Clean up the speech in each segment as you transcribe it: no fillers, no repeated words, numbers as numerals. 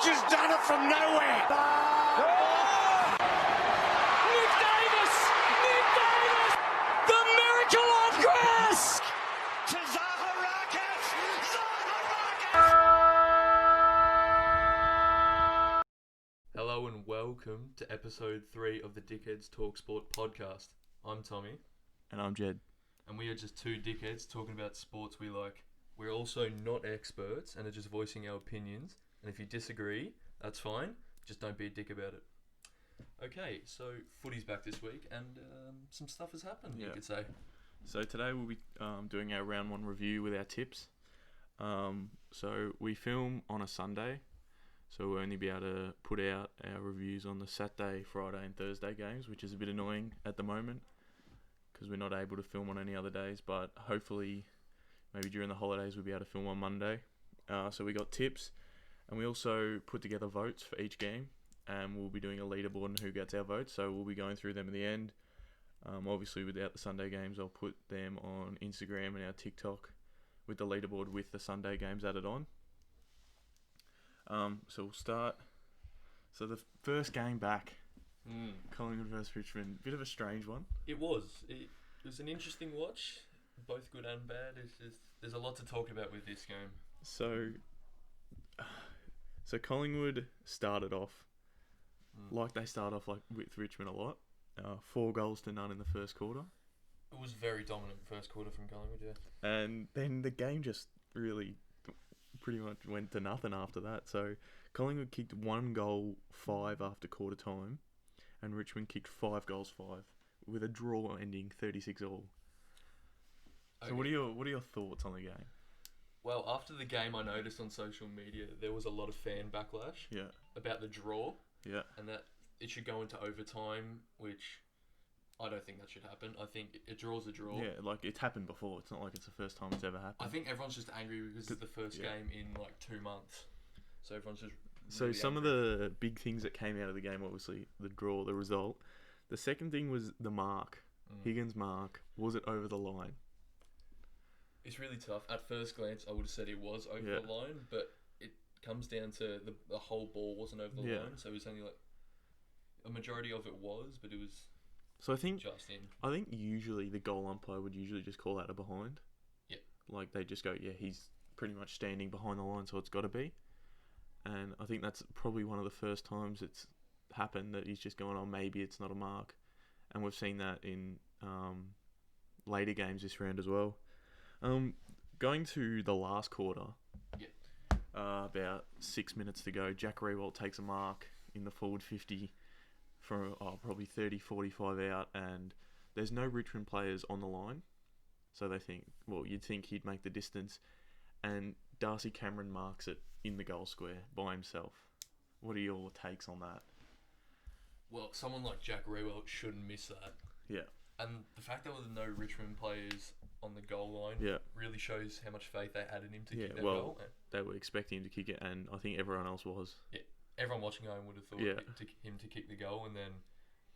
just done it from nowhere. Nick Davis! The miracle on grass! To Zaharakis! Hello and welcome to episode 3 of the Dickheads Talk Sport podcast. I'm Tommy. And I'm Jed. And we are just two dickheads talking about sports we like. We're also not experts and are just voicing our opinions. And if you disagree, that's fine. Just don't be a dick about it. Okay, so footy's back this week and some stuff has happened, you could say. So today we'll be doing our round 1 review with our tips. So we film on a Sunday. So we'll only be able to put out our reviews on the Saturday, Friday and Thursday games, which is a bit annoying at the moment because we're not able to film on any other days. But hopefully, maybe during the holidays, we'll be able to film on Monday. So we got tips and we also put together votes for each game. And we'll be doing a leaderboard on who gets our votes. So we'll be going through them at the end. Obviously, without the Sunday games, I'll put them on Instagram and our TikTok with the leaderboard with the Sunday games added on. So we'll start. So the first game back, Collingwood versus Richmond, bit of a strange one. It was an interesting watch, both good and bad. There's a lot to talk about with this game. So Collingwood started off like they start off like with Richmond a lot. 4 goals to none in the first quarter. It was very dominant first quarter from Collingwood, yeah. And then the game just really pretty much went to nothing after that. So Collingwood kicked 1 goal 5 after quarter time, and Richmond kicked 5 goals 5 with a draw ending 36 all. So Okay. what are your thoughts on the game? Well, after the game, I noticed on social media there was a lot of fan backlash about the draw. Yeah. And that it should go into overtime, which I don't think that should happen. I think a draw's a draw. Yeah, like it's happened before. It's not like it's the first time it's ever happened. I think everyone's just angry because it's the first game in like 2 months. So everyone's just So really some angry. of the big things that came out of the game, obviously the draw, the result. The second thing was the mark. Higgins' mark. Was it over the line? It's really tough. At first glance, I would have said it was over the line, but it comes down to the whole ball wasn't over the line, so it was only like a majority of it was, but it was So I think just in. I think usually the goal umpire would usually just call out a behind. Yeah. Like they just go, he's pretty much standing behind the line, so it's got to be. And I think that's probably one of the first times it's happened that he's just going, maybe it's not a mark. And we've seen that in later games this round as well. Going to the last quarter, about 6 minutes to go, Jack Rewalt takes a mark in the forward 50 from probably 30, 45 out, and there's no Richmond players on the line. So they think, you'd think he'd make the distance, and Darcy Cameron marks it in the goal square by himself. What are your takes on that? Well, someone like Jack Rewalt shouldn't miss that. Yeah. And the fact there were no Richmond players on the goal line really shows how much faith they had in him to kick that goal. They were expecting him to kick it, and I think everyone else was. Yeah, everyone watching home would have thought him to kick the goal, and then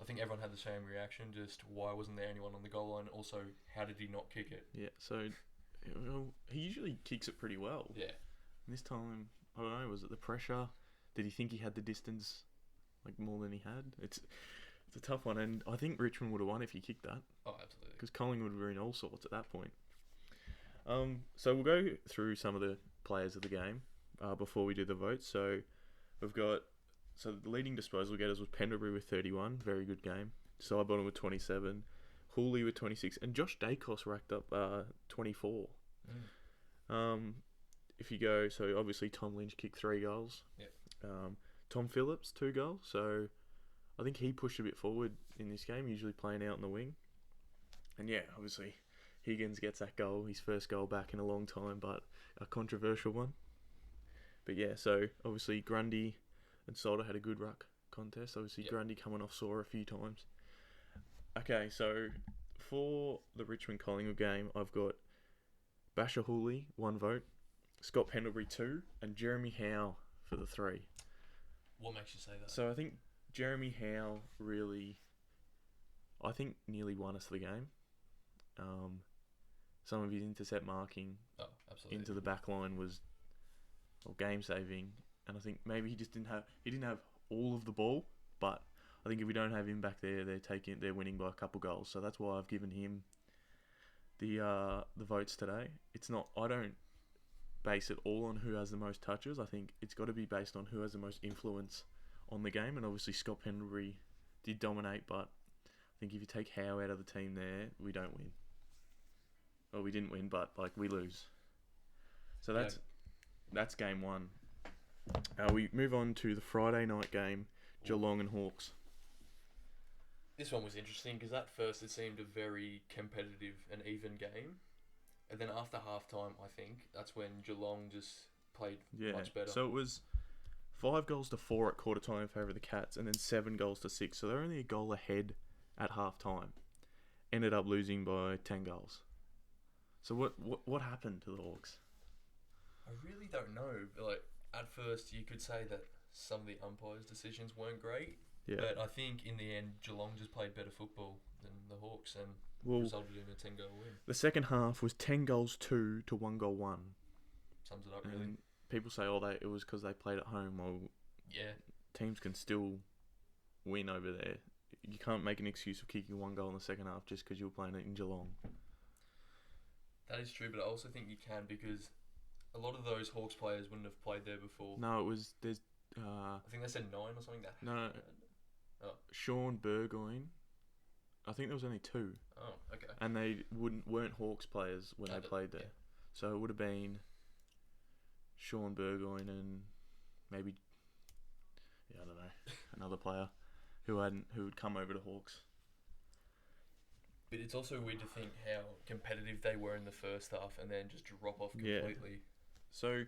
I think everyone had the same reaction, just why wasn't there anyone on the goal line? Also, how did he not kick it? Yeah, so he usually kicks it pretty well. Yeah. And this time, I don't know, was it the pressure? Did he think he had the distance like more than he had? It's a tough one, and I think Richmond would have won if he kicked that. Oh, absolutely. Because Collingwood were in all sorts at that point. So we'll go through some of the players of the game before we do the votes. So we've got the leading disposal getters was Pendlebury with 31, very good game. Sidebottom with 27, Hooley with 26, and Josh Dacos racked up 24. If you go, so obviously Tom Lynch kicked 3 goals. Yeah. Tom Phillips 2 goals. So I think he pushed a bit forward in this game, usually playing out in the wing. And obviously Higgins gets that goal, his first goal back in a long time, but a controversial one. But so obviously Grundy and Solder had a good ruck contest. Obviously Grundy coming off sore a few times. Okay, so for the Richmond Collingwood game, I've got Basher Hooley, 1 vote, Scott Pendlebury 2, and Jeremy Howe for the 3. What makes you say that? So I think Jeremy Howe nearly won us the game. Some of his intercept marking into the back line was game saving, and I think maybe he didn't have all of the ball, but I think if we don't have him back there, they're winning by a couple goals. So that's why I've given him the votes today. It's not, I don't base it all on who has the most touches. I think it's got to be based on who has the most influence on the game, and obviously Scott Pendlebury did dominate, but I think if you take Howe out of the team there, we don't win. Well, we didn't win, but like we lose. So that's game one. We move on to the Friday night game, Geelong and Hawks. This one was interesting because at first it seemed a very competitive and even game. And then after halftime, I think, that's when Geelong just played much better. So it was 5-4 at quarter time in favour of the Cats, and then 7-6. So they're only a goal ahead at halftime. Ended up losing by 10 goals. So what happened to the Hawks? I really don't know. Like, at first, you could say that some of the umpires' decisions weren't great. Yeah. But I think in the end, Geelong just played better football than the Hawks and resulted in a 10-goal win. The second half was 10-2 to 1-1. Sums it up, really. And people say, it was because they played at home. Well, yeah. Teams can still win over there. You can't make an excuse of kicking 1 goal in the second half just because you were playing it in Geelong. That is true, but I also think you can because a lot of those Hawks players wouldn't have played there before. No, there's... I think they said 9 or something. No. Sean Burgoyne. I think there was only 2. Oh, okay. And they weren't Hawks players when they played there. Yeah. So it would have been Sean Burgoyne and maybe, I don't know, another player who would come over to Hawks. But it's also weird to think how competitive they were in the first half and then just drop off completely. Yeah. So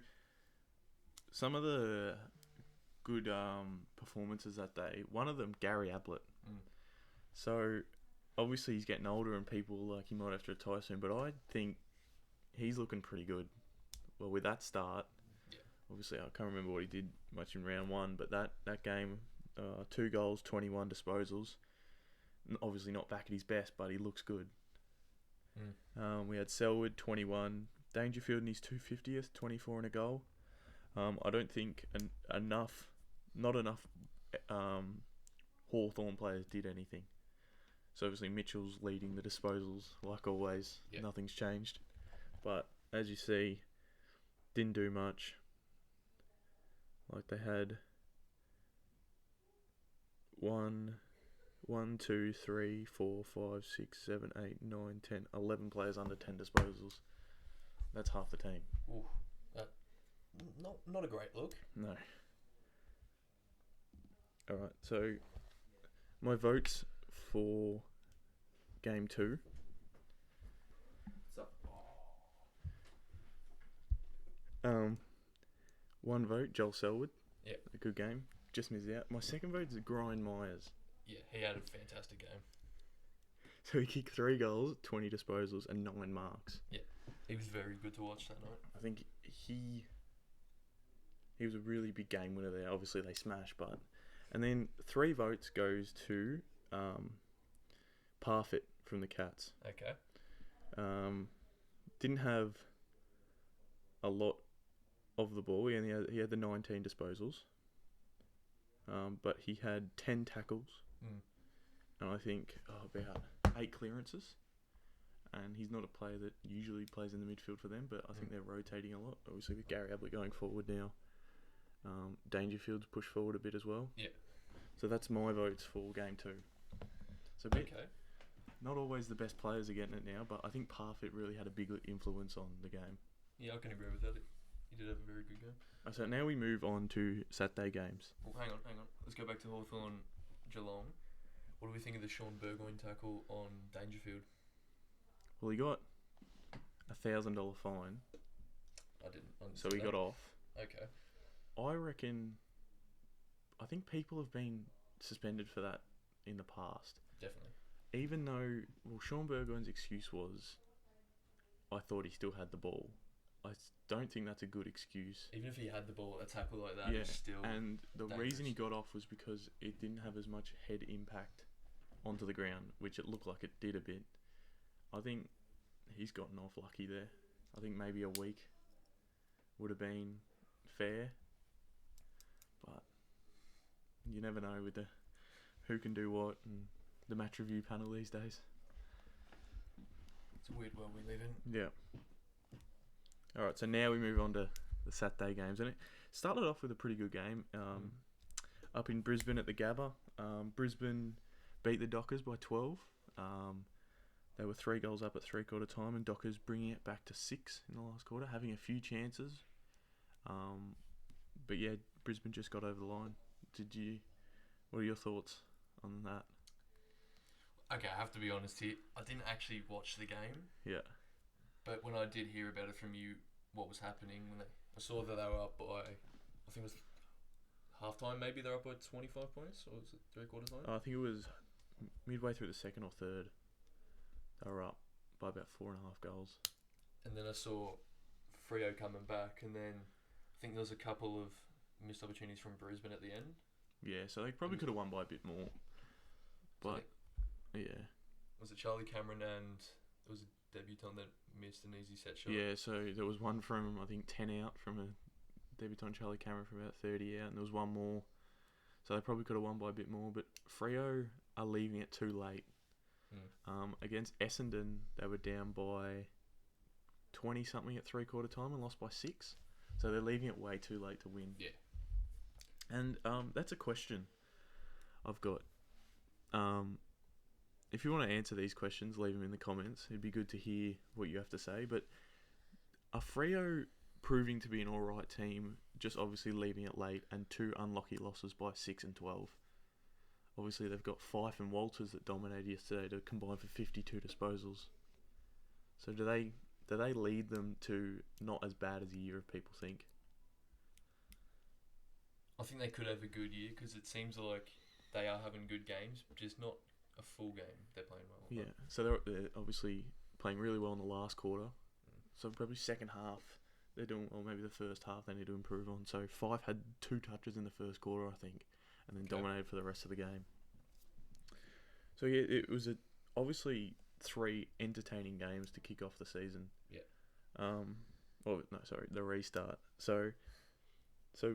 some of the good performances that day, one of them, Gary Ablett. So obviously he's getting older and people he might have to retire soon, but I think he's looking pretty good. Well, with that start, obviously I can't remember what he did much in round 1, but that game, 2 goals, 21 disposals. Obviously not back at his best, but he looks good. We had Selwood, 21. Dangerfield in his 250th, 24 and a goal. I don't think not enough Hawthorn players did anything. So obviously Mitchell's leading the disposals, like always. Yep. Nothing's changed. But as you see, didn't do much. Like they had 1, 2, 3, 4, 5, 6, 7, 8, 9, 10, 11 players under 10 disposals. That's half the team. Ooh, not a great look. No. Alright, so my votes for game 2. One vote, Joel Selwood. Yeah. A good game. Just missed out. My second vote is Brian Myers. Yeah, he had a fantastic game. So he kicked 3 goals, 20 disposals, and 9 marks. Yeah, he was very good to watch that night. I think he was a really big game winner there. Obviously they smashed, but... And then 3 votes goes to Parfitt from the Cats. Okay. Didn't have a lot of the ball. He had the 19 disposals. But he had 10 tackles. And I think about 8 clearances. And he's not a player that usually plays in the midfield for them, but I think they're rotating a lot. Obviously with Gary Ablett going forward now. Dangerfield's pushed forward a bit as well. Yeah. So that's my votes for game 2. So not always the best players are getting it now, but I think Parfitt really had a big influence on the game. Yeah, I can agree with that. He did have a very good game. So now we move on to Saturday games. Well, hang on. Let's go back to Hawthorn Geelong. What do we think of the Sean Burgoyne tackle on Dangerfield? Well, he got $1,000 fine. I didn't understand So he got off. Okay. I think people have been suspended for that in the past. Definitely. Even though, Sean Burgoyne's excuse was, I thought he still had the ball. I don't think that's a good excuse. Even if he had the ball, a tackle like that is still and the dangerous. reason he got off was because it didn't have as much head impact onto the ground, which it looked like it did a bit. I think he's gotten off lucky there. I think maybe a week would have been fair. you never know with the who can do what and the match review panel these days. It's a weird world we live in. Yeah. All right, so now we move on to the Saturday games, and it started off with a pretty good game. Up in Brisbane at the Gabba, Brisbane beat the Dockers by 12. They were 3 goals up at 3/4 time, and Dockers bringing it back to 6 in the last quarter, having a few chances. But yeah, Brisbane just got over the line. What are your thoughts on that? Okay, I have to be honest here. I didn't actually watch the game, Yeah. but when I did hear about it from you, what was happening, I saw that they were up by, I think it was half-time maybe, they're up by 25 points, or was it 3/4 time? I think it was midway through the second or third. They were up by about 4.5 goals. And then I saw Freo coming back, and then I think there was a couple of missed opportunities from Brisbane at the end. Yeah, so they probably could have won by a bit more. But, yeah. Was it Charlie Cameron and there was a debutant that missed an easy set shot? Yeah, so there was one from, I think, 10 out from a debutant Charlie Cameron from about 30 out, and there was one more. So they probably could have won by a bit more, but Freo are leaving it too late. Against Essendon, they were down by 20-something at 3/4 time and lost by 6. So they're leaving it way too late to win. Yeah. And that's a question I've got. If you want to answer these questions, leave them in the comments. It'd be good to hear what you have to say. But are Freo proving to be an alright team, just obviously leaving it late, and 2 unlucky losses by 6 and 12? Obviously, they've got Fife and Walters that dominated yesterday to combine for 52 disposals. So do they lead them to not as bad as a year of people think? I think they could have a good year because it seems like they are having good games, just not a full game. They're playing well. Yeah, so they're obviously playing really well in the last quarter. So probably second half they're doing, or maybe the first half they need to improve on. So Fife had 2 touches in the first quarter, I think, and then dominated for the rest of the game. So yeah, it was obviously 3 entertaining games to kick off the season. Yeah. The restart. So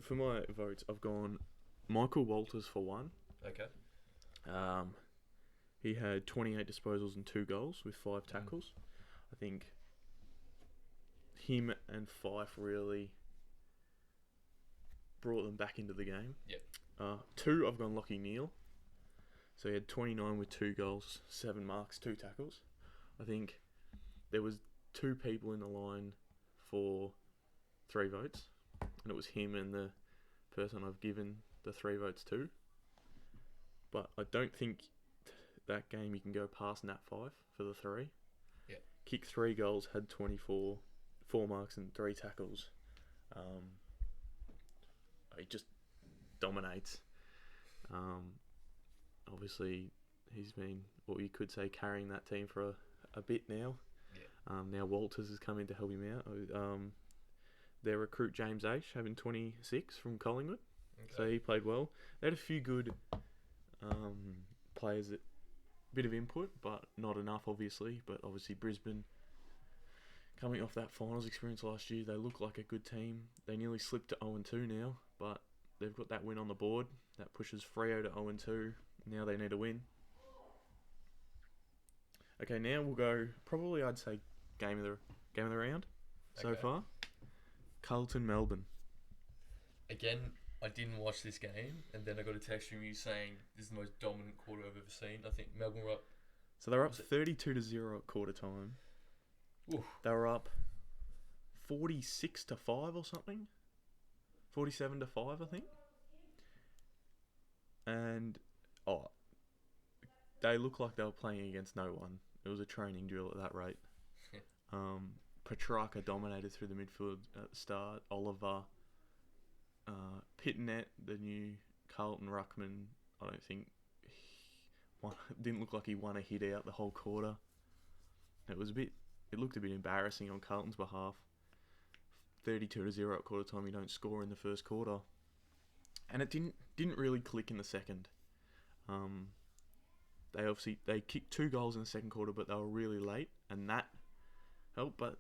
for my votes, I've gone Michael Walters for 1. Okay. He had 28 disposals and 2 goals with 5 tackles. I think him and Fife really brought them back into the game. Yep. 2, I've gone Lachie Neale. So he had 29 with 2 goals, 7 marks, 2 tackles. I think there was 2 people in the line for 3 votes, and it was him and the person I've given the 3 votes to. But I don't think that game you can go past Nat Fife for the 3. Yeah. Kicked 3 goals, had 24, 4 marks and 3 tackles. He just dominates. Obviously, he's been, what you could say, carrying that team for a bit now. Yeah. Now Walters has come in to help him out. Their recruit James H having 26 from Collingwood, so he played well. They had a few good players, that bit of input, but not enough, obviously. But obviously Brisbane, coming off that finals experience last year, they look like a good team. They nearly slipped to 0-2 now, but they've got that win on the board. That pushes Freo to 0-2. Now they need a win. Okay, now we'll go, probably I'd say game of the round so far. Carlton Melbourne. Again, I didn't watch this game, and then I got a text from you saying this is the most dominant quarter I've ever seen. I think Melbourne were up. So they were up 32-0 at quarter time. Oof. They were up 46-5 or something. 47-5, I think. And they looked like they were playing against no one. It was a training drill at that rate. Petrarca dominated through the midfield at the start. Oliver, Pitnet, the new Carlton ruckman, I don't think didn't look like he won a hit out the whole quarter. It looked a bit embarrassing on Carlton's behalf. 32-0 at quarter time. You don't score in the first quarter, and it didn't really click in the second. They kicked 2 goals in the second quarter, but they were really late, and that helped. But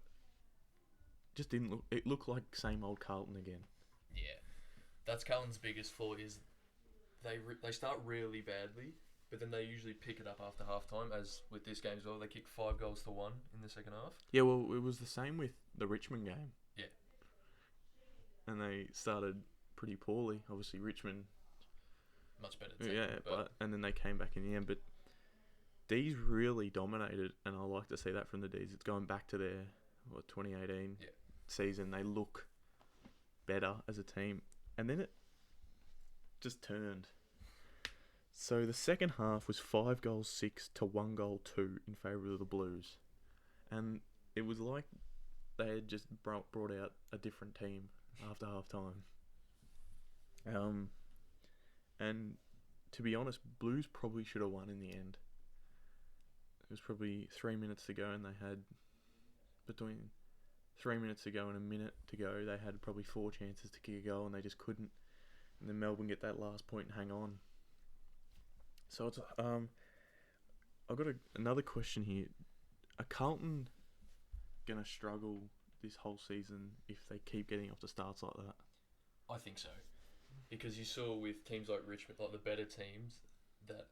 just didn't look. It looked like same old Carlton again. Yeah, that's Carlton's biggest flaw is they start really badly, but then they usually pick it up after half time, as with this game as well. They kicked 5-1 in the second half. Yeah, well, it was the same with the Richmond game. Yeah. And they started pretty poorly. Obviously, Richmond... Much better team. Yeah, and then they came back in the end. But D's really dominated, and I like to see that from the D's. It's going back to their 2018 season. They look better as a team, and then it just turned. So the second half was 5-6 to 1-2 in favour of the Blues, and it was like they had just brought out a different team after half time. And to be honest, Blues probably should have won in the end. It was probably 3 minutes to go, and they had, between 3 minutes to go and a minute to go, they had probably 4 chances to kick a goal, and they just couldn't. And then Melbourne get that last point and hang on. So it's I've got another question here. Are Carlton gonna struggle this whole season if they keep getting off to starts like that? I think so. Because you saw with teams like Richmond, like the better teams, that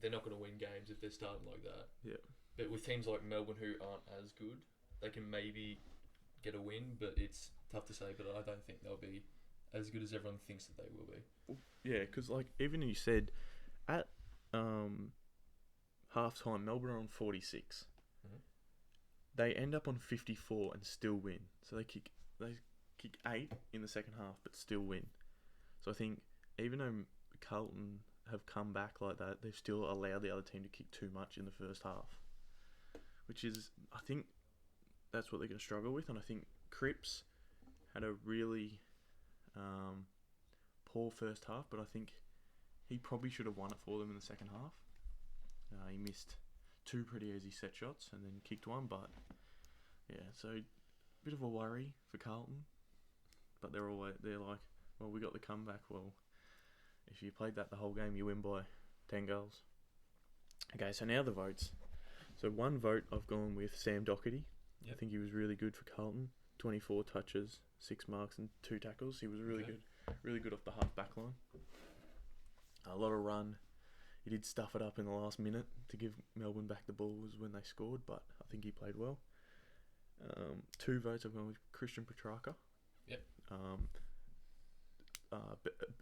they're not going to win games if they're starting like that. Yeah. But with teams like Melbourne who aren't as good, they can maybe get a win, but it's tough to say. But I don't think they'll be as good as everyone thinks that they will be. Yeah, because like even you said, at half time, Melbourne are on 46. Mm-hmm. They end up on 54 and still win. So they kick 8 in the second half, but still win. So I think even though Carlton have come back like that, they've still allowed the other team to kick too much in the first half, which is, I think, that's what they're going to struggle with. And I think Cripps had a really poor first half, but I think he probably should have won it for them in the second half. He missed 2 pretty easy set shots and then kicked 1, but yeah, so a bit of a worry for Carlton, but they're like, well, we got the comeback. Well, if you played that the whole game, you win by 10 goals. Okay, so now the votes. So 1 vote I've gone with Sam Doherty. Yep. I think he was really good for Carlton. 24 touches, 6 marks and 2 tackles. He was really good off the half back line. A lot of run. He did stuff it up in the last minute to give Melbourne back the ball was when they scored, but I think he played well. 2 votes I've gone with Christian Petrarca. Yep.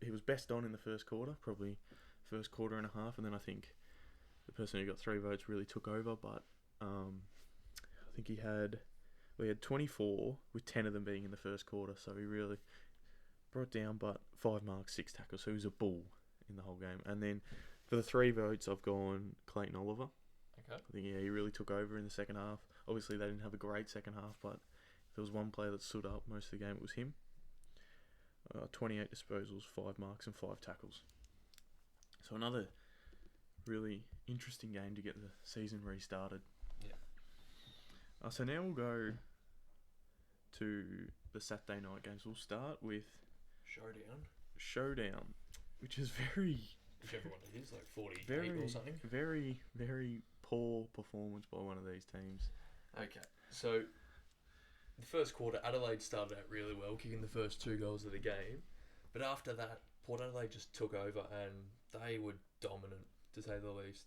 He was best on in the first quarter, probably first quarter and a half, and then I think the person who got 3 votes really took over, but I think we had 24 with 10 of them being in the first quarter, so he really brought down, but 5 marks, 6 tackles, so he was a bull in the whole game. And then for the 3 votes, I've gone Clayton Oliver. Okay. I think, he really took over in the second half. Obviously, they didn't have a great second half, but if there was one player that stood up most of the game, it was him. 28 disposals, 5 marks and 5 tackles. So another really interesting game to get the season restarted. Yeah. So now we'll go to the Saturday night games. We'll start with Showdown, which is very... Whichever one it is, like 48 very, or something. Very, very poor performance by one of these teams. Okay, so the first quarter, Adelaide started out really well, kicking the first 2 goals of the game. But after that, Port Adelaide just took over and they were dominant, to say the least.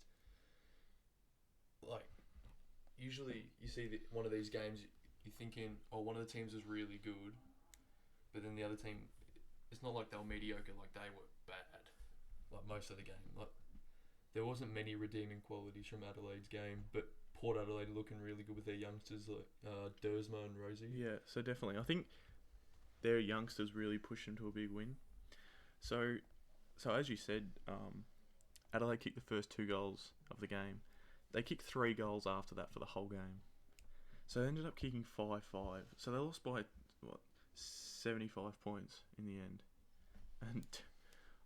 Like, usually you see one of these games, you're thinking, oh, one of the teams was really good, but then the other team, it's not like they were mediocre, like they were bad, like most of the game. Like, there wasn't many redeeming qualities from Adelaide's game, but Port Adelaide looking really good with their youngsters like Dersma and Rosie. Yeah, so definitely. I think their youngsters really pushed them to a big win. So as you said, Adelaide kicked the first 2 goals of the game. They kicked 3 goals after that for the whole game. So they ended up kicking 5-5. So they lost by, 75 points in the end. And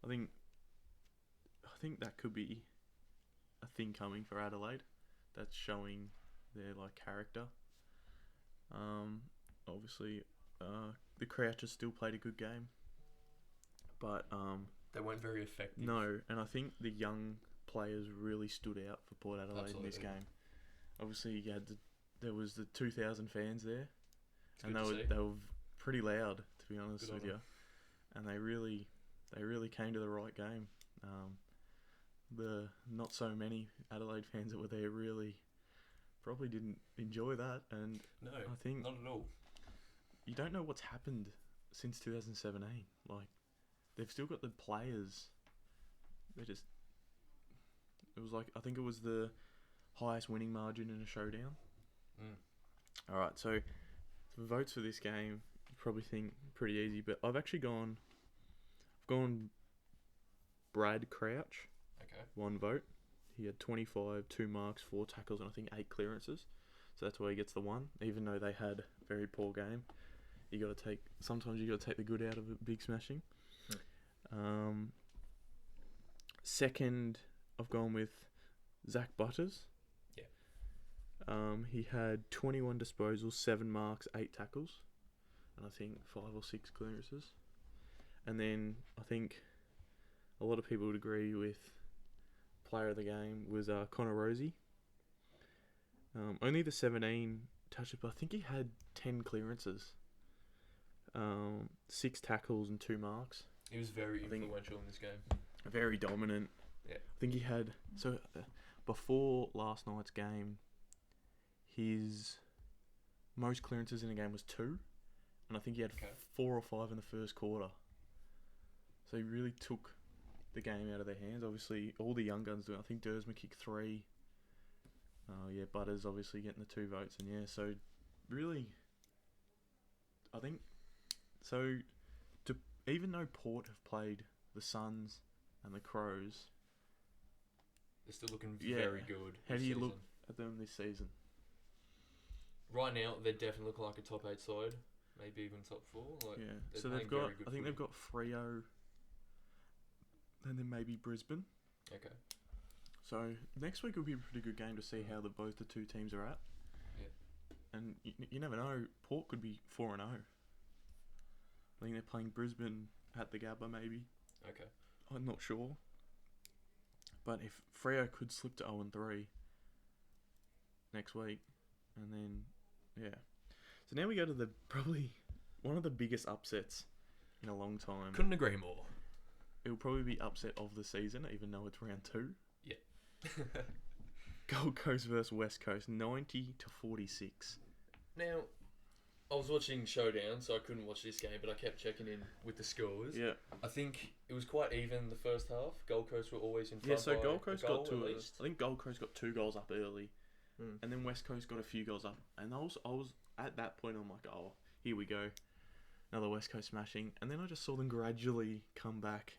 I think that could be a thing coming for Adelaide. That's showing their character. Obviously, the Crouchers still played a good game, but they weren't very effective. No, and I think the young players really stood out for Port Adelaide Absolutely. in this game. Obviously, there was the 2,000 fans there, and they were pretty loud, to be honest with you, and they really came to the right game. The not so many Adelaide fans that were there really probably didn't enjoy that, and No, I think not at all. you don't know what's happened since 2017. Like, they've still got the players. They just, it was like, I think it was the highest winning margin in a showdown. All right, so the votes for this game, you probably think pretty easy, but I've gone Brad Crouch, Okay. 1 vote. He had 25, 2 marks, 4 tackles, and I think 8 clearances. So that's why he gets the 1, even though they had a very poor game. Sometimes you got to take the good out of a big smashing. Second, I've gone with Zach Butters. Yeah. He had 21 disposals, 7 marks, 8 tackles, and I think 5 or 6 clearances. And then I think a lot of people would agree with player of the game was Connor Rosie. Only the 17 touches, but I think he had 10 clearances, 6 tackles and 2 marks. He was very influential in this game. Very dominant. Yeah. I think he had... So, before last night's game, his most clearances in a game was 2. And I think he had 4 or 5 in the first quarter. So he really took the game out of their hands. Obviously, all the young guns do it. I think Dersma kicked 3. Butters obviously getting the 2 votes. And yeah, so really, I think... So, even though Port have played the Suns and the Crows... They're still looking very good. How do you look at them this season? Right now, they definitely look like a top 8 side. Maybe even top 4. So they've got... I think they've got Freo... And then maybe Brisbane. Okay. So next week will be a pretty good game to see how both the 2 teams are at. Yeah. And you never know. Port could be 4-0. I think they're playing Brisbane at the Gabba maybe. Okay. I'm not sure. But if Freo could slip to 0-3 next week, and then yeah. So now we go to probably one of the biggest upsets in a long time. Couldn't agree more. It'll probably be upset of the season, even though it's round 2. Yeah. Gold Coast versus West Coast, 90-46. Now, I was watching Showdown, so I couldn't watch this game, but I kept checking in with the scores. Yeah. I think it was quite even the first half. Gold Coast were always in front. Yeah, so by Gold Coast a goal got 2. at least. I think Gold Coast got 2 goals up early, and then West Coast got a few goals up. And I was at that point, I'm like, oh, here we go, another West Coast smashing. And then I just saw them gradually come back.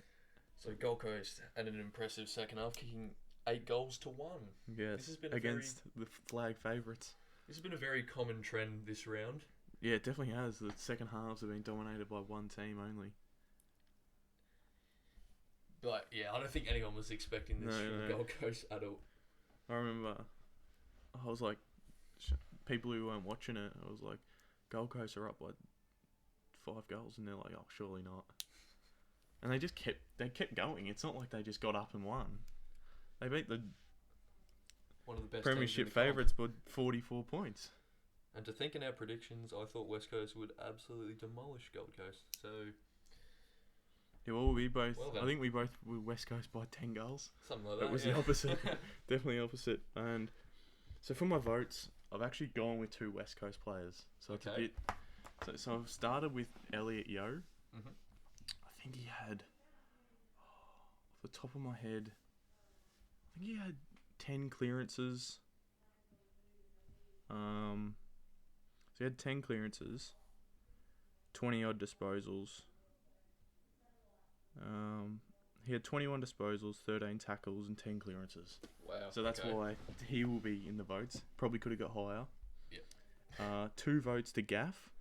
So Gold Coast had an impressive second half, kicking 8 goals to 1. Yes, this has been against the flag favourites. This has been a very common trend this round. Yeah, it definitely has. The second halves have been dominated by one team only. But yeah, I don't think anyone was expecting this from Gold Coast at all. I remember, I was like, people who weren't watching it, I was like, Gold Coast are up by 5 goals, and they're like, oh, surely not. And they just kept going. It's not like they just got up and won. They beat one of the best premiership favourites by 44 points. And to think in our predictions, I thought West Coast would absolutely demolish Gold Coast. So yeah, well, we both. Well I think we both were West Coast by 10 goals. Something like that. It was the opposite. Definitely opposite. And so for my votes, I've actually gone with 2 West Coast players. So it's a bit. So I've started with Elliot Yeo. Mm-hmm. I think he had, off the top of my head, I think he had 10 clearances. So he had 10 clearances, 20 odd disposals. He had 21 disposals, 13 tackles, and 10 clearances. Wow. So that's why he will be in the votes. Probably could have got higher. Yeah. 2 votes to Gaff.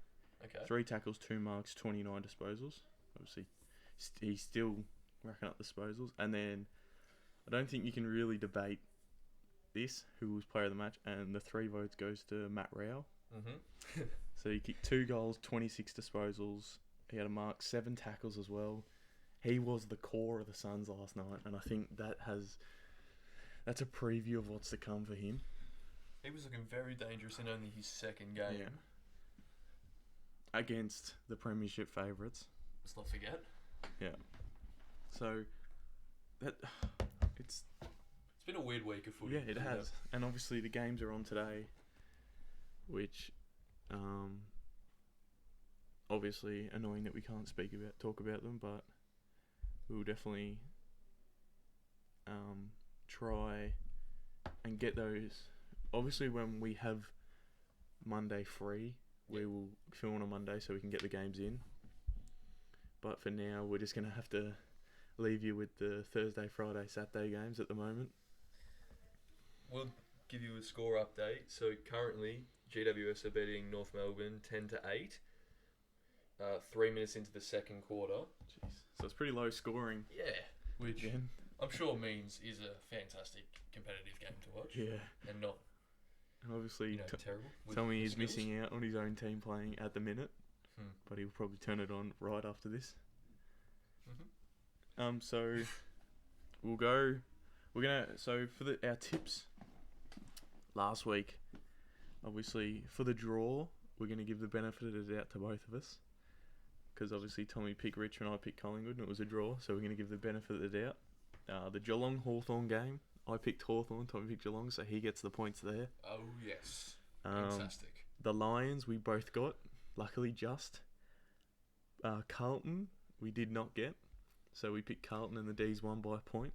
Okay. 3 tackles, 2 marks, 29 disposals. Obviously, he's still racking up disposals. And then I don't think you can really debate this, who was player of the match, and the 3 votes goes to Matt Rao. Mm-hmm. So he kicked 2 goals, 26 disposals. He had a mark, 7 tackles as well. He was the core of the Suns last night, and I think that's a preview of what's to come for him. He was looking very dangerous in only his second game. Yeah. Against the premiership favourites. Let's not forget. Yeah. So it's It's been a weird week of footy. yeah, it has. And obviously the games are on today, which obviously annoying that we can't talk about them, but we'll definitely try and get those. Obviously, when we have Monday free, we will film on a Monday so we can get the games in. But for now, we're just going to have to leave you with the Thursday, Friday, Saturday games at the moment. We'll give you a score update. So currently, GWS are beating North Melbourne 10-8. 3 minutes into the second quarter. Jeez. So it's pretty low scoring. Yeah, which Again. I'm sure means is a fantastic competitive game to watch. Yeah. And not, And obviously, terrible. with Tommy the is skills. missing out on his own team playing at the minute, but he'll probably turn it on right after this. Mhm. So we'll go. So for our tips last week, obviously for the draw, we're gonna give the benefit of the doubt to both of us, because obviously Tommy picked Richmond, I picked Collingwood, and it was a draw. So we're gonna give the benefit of the doubt. The Geelong Hawthorn game, I picked Hawthorn, Tommy picked Geelong, so he gets the points there. Oh yes, fantastic. The Lions we both got, luckily just. Carlton we did not get, so we picked Carlton and the D's won by a point.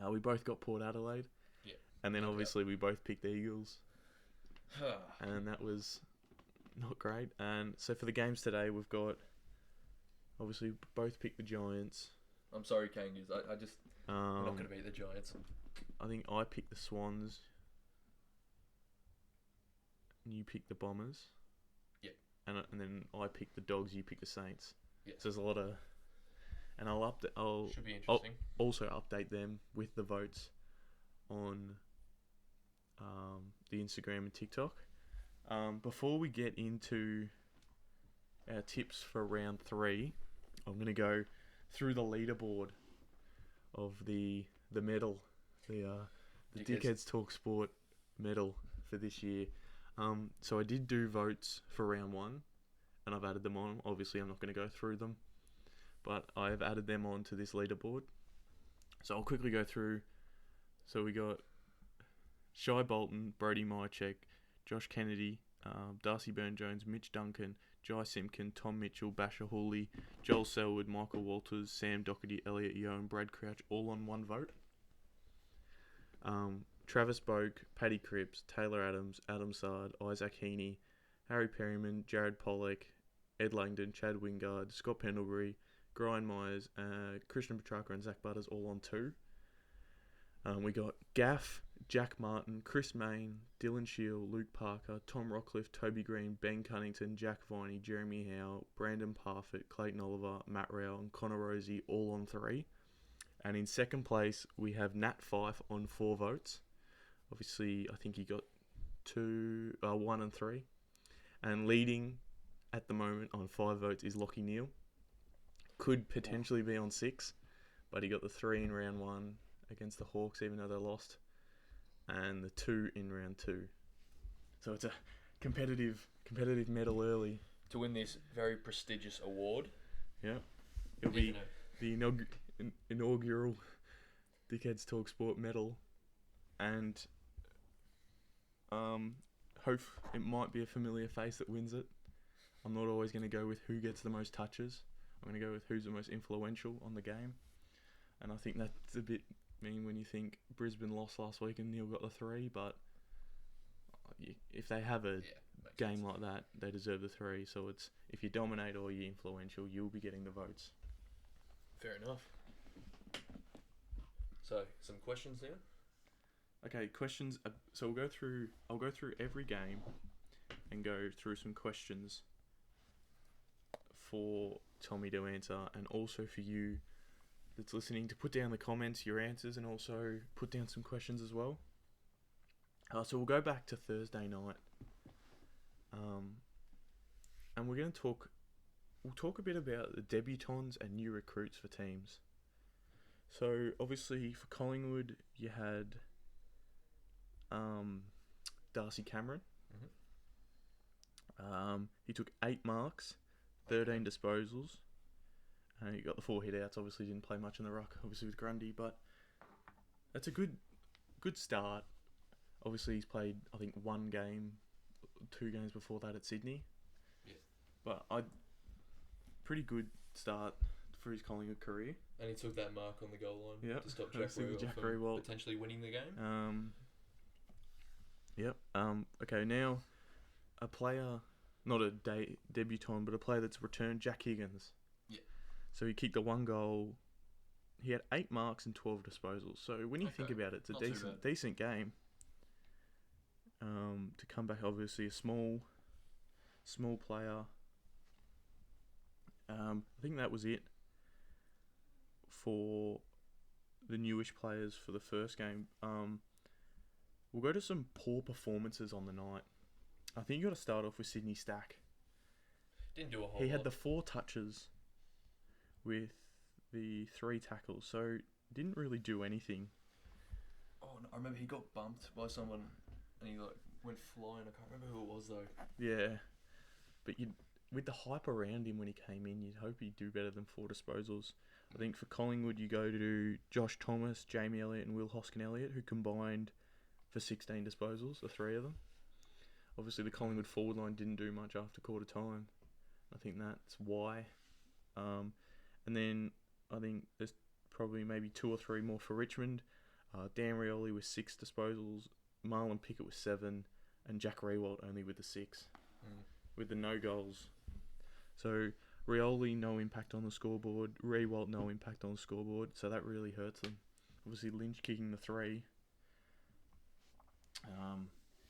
We both got Port Adelaide. Yeah. And then Okay. obviously we both picked the Eagles, and that was not great. And so for the games today, we've got obviously both picked the Giants. I'm sorry, Kangas. I just we're not going Um, to beat the Giants. I think I picked the Swans. And you picked the Bombers. Yeah. And then I picked the Dogs. You picked the Saints. Yes. So there's a lot of, and I'll Should be interesting. also update them with the votes on the Instagram and TikTok. Before we get into our tips for round 3, I'm going to go through the leaderboard of the medal, the Dickheads Talk Sport medal for this year. So I did do votes for round 1, and I've added them on. Obviously, I'm not going to go through them, but I have added them on to this leaderboard. So I'll quickly go through. So we got Shai Bolton, Brody Mychek, Josh Kennedy, Darcy Burn-Jones, Mitch Duncan, Jai Simpkin, Tom Mitchell, Basher Hawley, Joel Selwood, Michael Walters, Sam Doherty, Elliot Yeo and Brad Crouch all on one vote. Travis Boak, Paddy Cripps, Taylor Adams, Adam Sard, Isaac Heaney, Harry Perryman, Jared Pollock, Ed Langdon, Chad Wingard, Scott Pendlebury, Brian Myers, Christian Petrarca and Zach Butters all on 2. We got Gaff, Jack Martin, Chris Main, Dylan Shield, Luke Parker, Tom Rockcliffe, Toby Green, Ben Cunnington, Jack Viney, Jeremy Howe, Brandon Parfitt, Clayton Oliver, Matt Rao and Connor Rosie all on 3. And in second place, we have Nat Fife on 4 votes. Obviously, I think he got 1 and 3. And leading at the moment on 5 votes is Lockie Neal. Could potentially be on 6, but he got the 3 in round 1 against the Hawks, even though they lost, and the 2 in round 2. So it's a competitive medal early. To win this very prestigious award. Yeah, it'll be the inaugural Dickheads Talk Sport medal, and hope it might be a familiar face that wins it. I'm not always going to go with who gets the most touches. I'm going to go with who's the most influential on the game, and I think that's a bit mean when you think Brisbane lost last week and Neil got the 3, but if they have a game like that, they deserve the 3. So it's if you dominate or you're influential, you'll be getting the votes. Fair enough. So, some questions now? Okay, questions. So I'll go through every game and go through some questions for Tommy to answer, and also for you that's listening to put down the comments, your answers, and also put down some questions as well. So we'll go back to Thursday night, and we'll talk a bit about the debutants and new recruits for teams. So obviously for Collingwood, you had Darcy Cameron. He took 8 marks, 13 disposals, He got the 4 hit outs. Obviously, didn't play much in the ruck. Obviously with Grundy, but that's a good start. Obviously, he's played I think 1 game, 2 games before that at Sydney. Yeah. But pretty good start for his Collingwood career. And he took that mark on the goal line Yep. to stop Jack Riewoldt from potentially winning the game. Yep. Okay, now a player, not a debutant, but a player that's returned, Jack Higgins. Yeah. So he kicked the 1 goal. He had 8 marks and 12 disposals. So when you think about it, it's a decent game. To come back, obviously a small player. I think that was it for the newish players for the first game. We'll go to some poor performances on the night. I think you got to start off with Sydney Stack. Didn't do a whole lot. He had the 4 touches with the 3 tackles, so didn't really do anything. Oh, no, I remember he got bumped by someone and he went flying. I can't remember who it was though. Yeah, but with the hype around him when he came in, you'd hope he'd do better than 4 disposals. I think for Collingwood, you go to Josh Thomas, Jamie Elliott, and Will Hoskin-Elliott, who combined for 16 disposals, the 3 of them. Obviously, the Collingwood forward line didn't do much after quarter time. I think that's why. And then I think there's probably maybe 2 or 3 more for Richmond. Dan Rioli with 6 disposals, Marlon Pickett with 7, and Jack Riewoldt only with the 6, with the no goals. So Rioli, no impact on the scoreboard. Riewoldt, no impact on the scoreboard. So that really hurts them. Obviously, Lynch kicking the 3.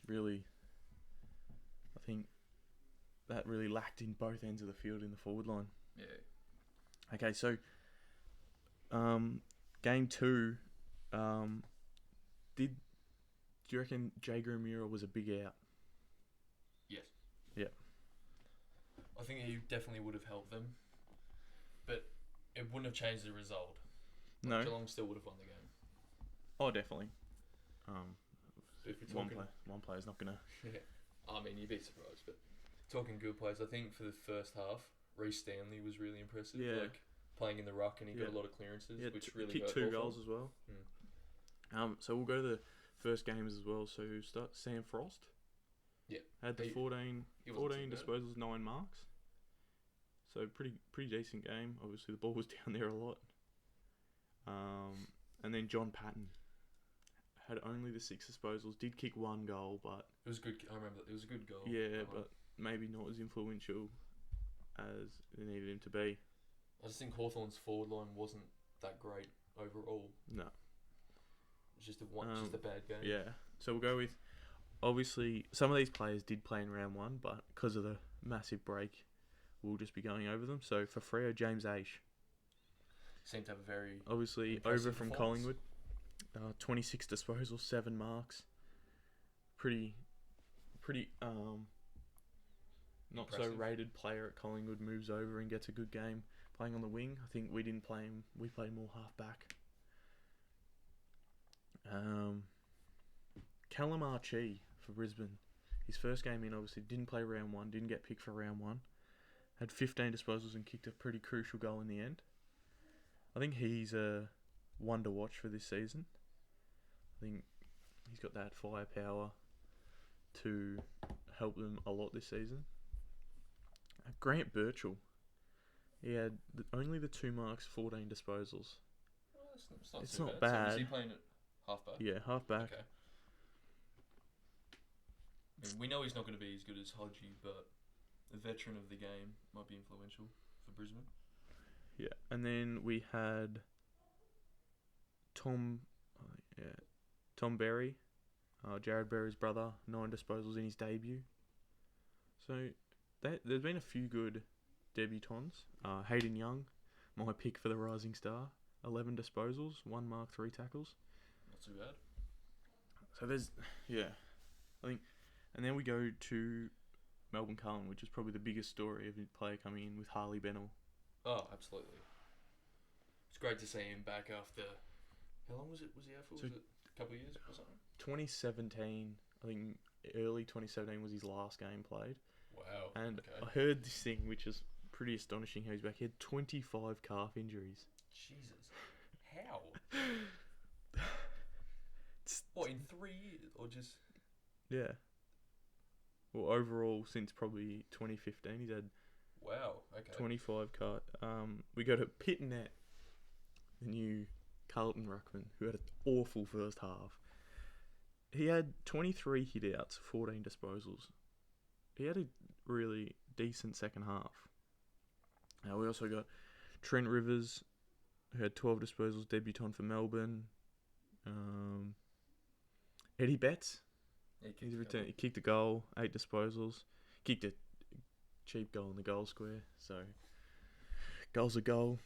Really, I think that really lacked in both ends of the field in the forward line. Yeah. Okay, so game 2, do you reckon Jaeger Mura was a big out? Yes. Yeah. I think he definitely would have helped them, but it wouldn't have changed the result. No. Geelong still would have won the game. Oh, definitely. If we're talking, one player's not gonna. Yeah. I mean, you'd be surprised, but talking good players, I think for the first half, Reece Stanley was really impressive. Yeah. Like playing in the ruck, and he got a lot of clearances, which really kicked hurt 2 Hawthorn. goals as well. So we'll go to the first games as well. So start Sam Frost. Yeah. Had the 14 disposals, 9 marks. So pretty decent game. Obviously the ball was down there a lot. And then John Patton had only the 6 disposals. Did kick 1 goal, but it was good. I remember it was a good goal. Yeah, but maybe not as influential as they needed him to be. I just think Hawthorn's forward line wasn't that great overall. No. It's just just a bad game. Yeah. So we'll go with, obviously, some of these players did play in round 1, but because of the massive break, we'll just be going over them. So for Freo, James Aish. Seemed to have a very obviously over from Collingwood. 26 disposals, 7 marks. Pretty not impressive. So rated player at Collingwood moves over and gets a good game playing on the wing. I think we didn't play him. We played more half back. Callum Archie for Brisbane. His first game in, obviously didn't play round 1, didn't get picked for round 1. Had 15 disposals and kicked a pretty crucial goal in the end. I think he's a one to watch for this season. I think he's got that firepower to help them a lot this season. Grant Birchall. He had only the 2 marks, 14 disposals. Well, it's too not bad. bad. So is he playing at half back? Yeah, half back. Okay. I mean, we know he's not going to be as good as Hodgie, but a veteran of the game might be influential for Brisbane. Yeah, and then we had Tom Berry, Jared Berry's brother, 9 disposals in his debut. So there's been a few good debutants. Hayden Young, my pick for the Rising Star, 11 disposals, 1 mark, 3 tackles. Not too bad. So I think, and then we go to Melbourne Carlton, which is probably the biggest story of a player coming in with Harley Bennell. Oh, absolutely. It's great to see him back after. How long was it? Was he out for? Was it a couple of years or something? 2017, I think early 2017 was his last game played. Wow. And okay. I heard this thing, which is pretty astonishing how he's back. He had 25 calf injuries. Jesus. How? What, in 3 years? Or just... Yeah. Well, overall, since probably 2015, he's had Wow, okay. 25 calf. We go to Pitnet, the new Carlton ruckman, who had an awful first half. He had 23 hit-outs, 14 disposals. He had a really decent second half. We also got Trent Rivers, who had 12 disposals, debutant for Melbourne. Eddie Betts, he kicked a goal, 8 disposals. Kicked a cheap goal in the goal square, so goal's a goal.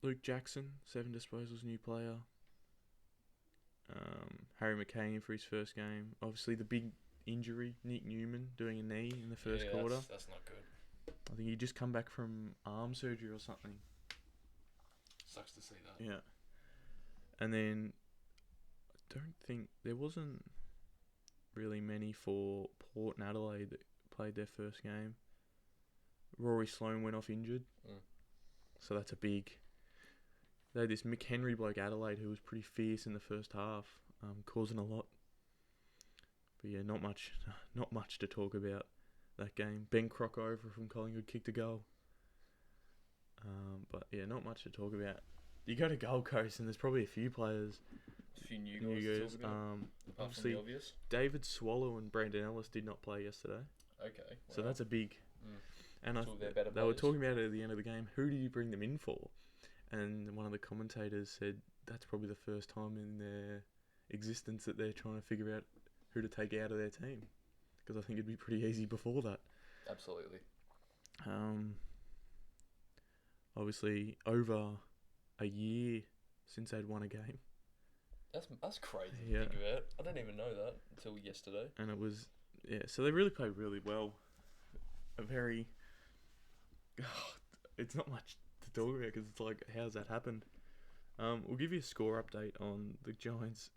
Luke Jackson, 7 disposals, new player. Harry McCain for his first game. Obviously, the big injury, Nick Newman doing a knee in the first quarter. That's not good. I think he just come back from arm surgery or something. Sucks to see that. Yeah. And then I don't think there wasn't really many for Port and Adelaide that played their first game. Rory Sloane went off injured. So that's a big... They had this McHenry bloke Adelaide who was pretty fierce in the first half, causing a lot. But yeah, not much to talk about that game. Ben Crockover from Collingwood kicked a goal. But yeah, not much to talk about. You go to Gold Coast and there's probably a few players. A few new guys to talk about. Apart from the obvious. David Swallow and Brandon Ellis did not play yesterday. Okay. Wow. So that's a big... And they were talking about it at the end of the game. Who do you bring them in for? And one of the commentators said that's probably the first time in their existence that they're trying to figure out who to take out of their team. Because I think it'd be pretty easy before that. Absolutely. Obviously, over a year since they'd won a game. That's crazy to think about. I didn't even know that until yesterday. And it was... Yeah, so they really played really well. A very... it's not much to talk about because it's like, how's that happened? We'll give you a score update on the Giants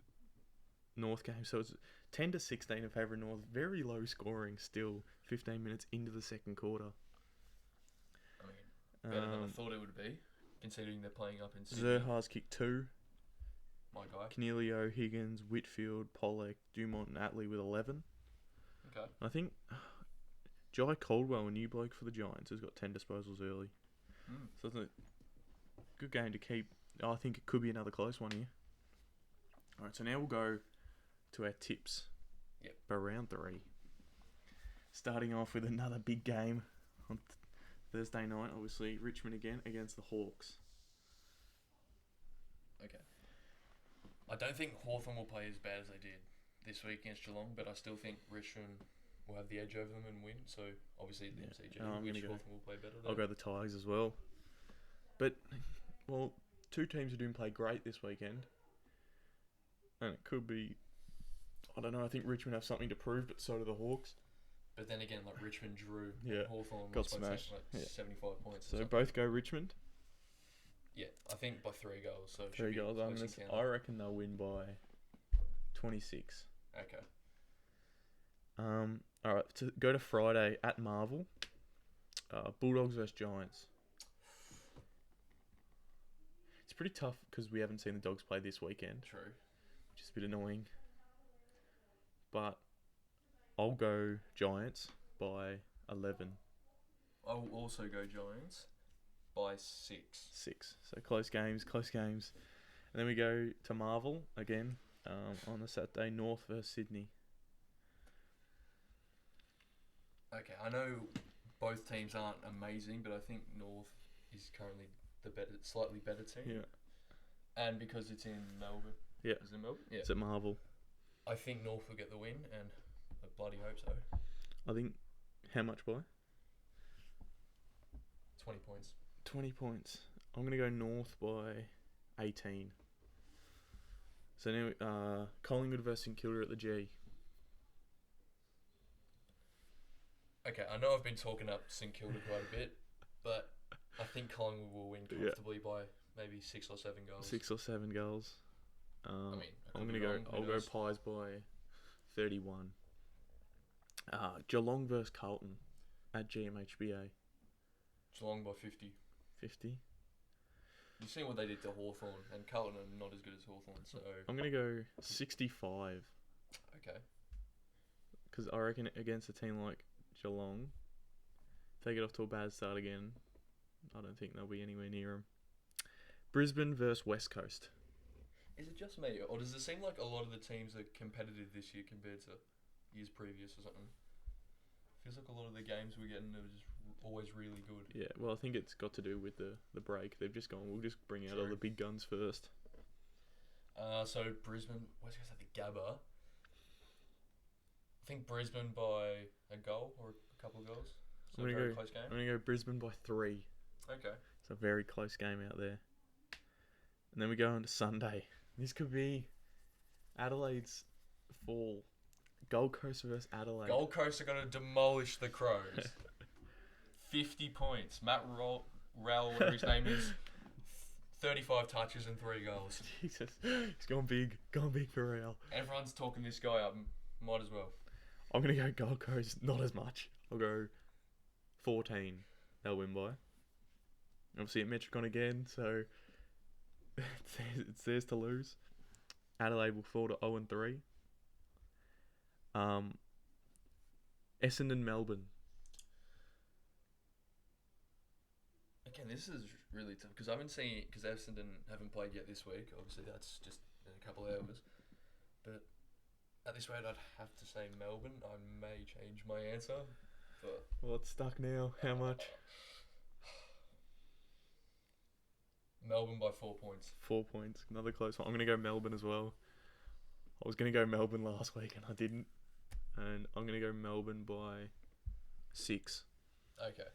North game. So it's 10-16 in favour of North. Very low scoring still, 15 minutes into the second quarter. I mean, better than I thought it would be, considering they're playing up in Sydney. Zerha's kicked 2. My guy. Cornelio, Higgins, Whitfield, Pollock, Dumont and Atley with 11. Okay. I think Jai Caldwell, a new bloke for the Giants, has got 10 disposals early. So it's a good game to keep. I think it could be another close one here. Alright, so now we'll go to our tips. Yep. For round 3. Starting off with another big game on Thursday night, obviously. Richmond again against the Hawks. Okay. I don't think Hawthorn will play as bad as they did this week against Geelong, but I still think Richmond will have the edge over them and win. So obviously the MCG, which Hawthorn will play better. I'll go the Tigers as well. But, well, 2 teams who didn't play great this weekend. And it could be... I don't know, I think Richmond have something to prove, but so do the Hawks. But then again, like Richmond drew, yeah, Hawthorn got smashed. 75 points. So both go Richmond? Yeah, I think by 3 goals. So 3 goals. I reckon they'll win by 26. Okay. Alright, to go to Friday at Marvel. Bulldogs versus Giants. It's pretty tough because we haven't seen the Dogs play this weekend. True. Which is a bit annoying. But I'll go Giants by 11. I'll also go Giants by 6. 6. So close games. And then we go to Marvel again on the Saturday, North versus Sydney. Okay, I know both teams aren't amazing, but I think North is currently the slightly better team. Yeah. And because it's in Melbourne. Yeah. Is it in Melbourne? Yeah. It's at Marvel. I think North will get the win, and I bloody hope so. I think, how much by? 20 points. 20 points. I'm going to go North by 18. So now, Collingwood versus St Kilda at the G. Okay, I know I've been talking up St Kilda quite a bit, but I think Collingwood will win comfortably by maybe 6 or 7 goals. 6 or 7 goals. I'm going to go. I'll go Pies by 31. Geelong versus Carlton. at GMHBA. Geelong by 50. 50. You've seen what they did to Hawthorn, and Carlton are not as good as Hawthorn, so... I'm going to go 65. Okay. Because I reckon against a team like Geelong, if they get off to a bad start again, I don't think they'll be anywhere near them. Brisbane versus West Coast. Is it just me, or does it seem like a lot of the teams are competitive this year compared to years previous or something? Feels like a lot of the games we're getting are just always really good. Yeah, well, I think it's got to do with the break. They've just gone, we'll just bring out all the big guns first. So Brisbane, West Coast at the Gabba. I think Brisbane by a goal or a couple of goals. So a very close game. I'm going to go Brisbane by 3. Okay. It's a very close game out there. And then we go on to Sunday. This could be Adelaide's fall. Gold Coast versus Adelaide. Gold Coast are going to demolish the Crows. 50 points. Matt Rowell, whatever his name is, 35 touches and 3 goals. Jesus. He's gone big for real. Everyone's talking this guy up. Might as well. I'm going to go Gold Coast, not as much. I'll go 14. They'll win by. Obviously at Metricon again, so it's theirs to lose. Adelaide will fall to 0-3. Essendon, Melbourne. Again, this is really tough because I haven't seen it because Essendon haven't played yet this week. Obviously, that's just in a couple of hours. But at this rate, I'd have to say Melbourne. I may change my answer. But Well, it's stuck now. How much? Melbourne by 4 points. 4 points. Another close one. I'm going to go Melbourne as well. I was going to go Melbourne last week and I didn't. And I'm going to go Melbourne by 6. Okay.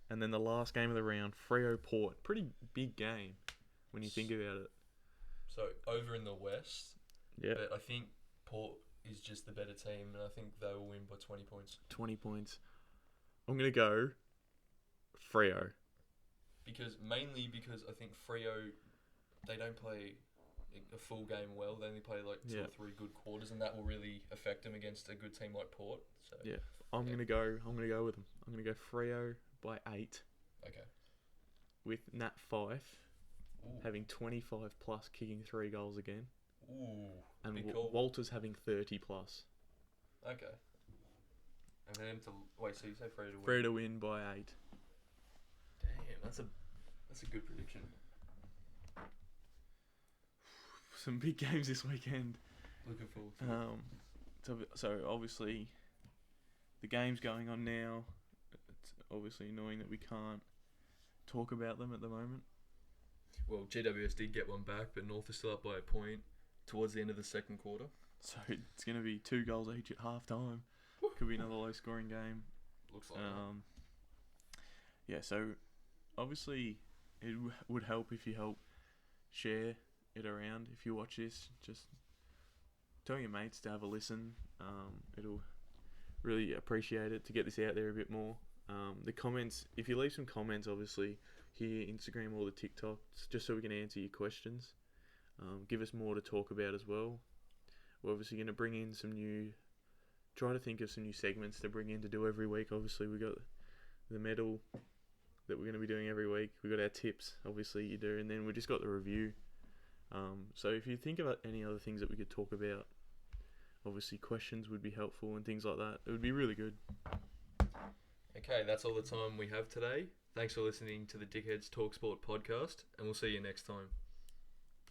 And then the last game of the round, Freo Port. Pretty big game when you think about it. So over in the West. Yeah. But I think Port is just the better team, and I think they will win by 20 points. 20 points. I'm going to go Freo. Mainly because I think Freo, they don't play a full game well. They only play like 2 or 3 good quarters, and that will really affect them against a good team like Port. So Yeah. I'm going to go with them. I'm going to go Freo by 8. Okay. With Nat Fyfe Ooh. having 25 plus, kicking 3 goals again. Ooh. And big call. Walters having 30 plus. Okay. And then wait, so you say Freo to win? Freo to win by 8. Damn, that's a good prediction. Some big games this weekend. Looking forward to it. So obviously the game's going on now. It's obviously annoying that we can't talk about them at the moment. Well, GWS did get one back, but North is still up by a point towards the end of the second quarter. So it's going to be 2 goals each at half time. Could be another low scoring game. Looks like that. Yeah, so obviously it would help if you help share it around. If you watch this, just tell your mates to have a listen. It'll really appreciate it to get this out there a bit more. The comments, if you leave some comments, obviously here, Instagram or the TikToks, just so we can answer your questions. Give us more to talk about as well. We're obviously going to bring in try to think of some new segments to bring in to do every week. Obviously, we got the medal that we're going to be doing every week. We got our tips, obviously you do, and then we just got the review. So if you think about any other things that we could talk about, obviously questions would be helpful and things like that. It would be really good. Okay, that's all the time we have today. Thanks for listening to the Dickheads Talk Sport podcast, and we'll see you next time.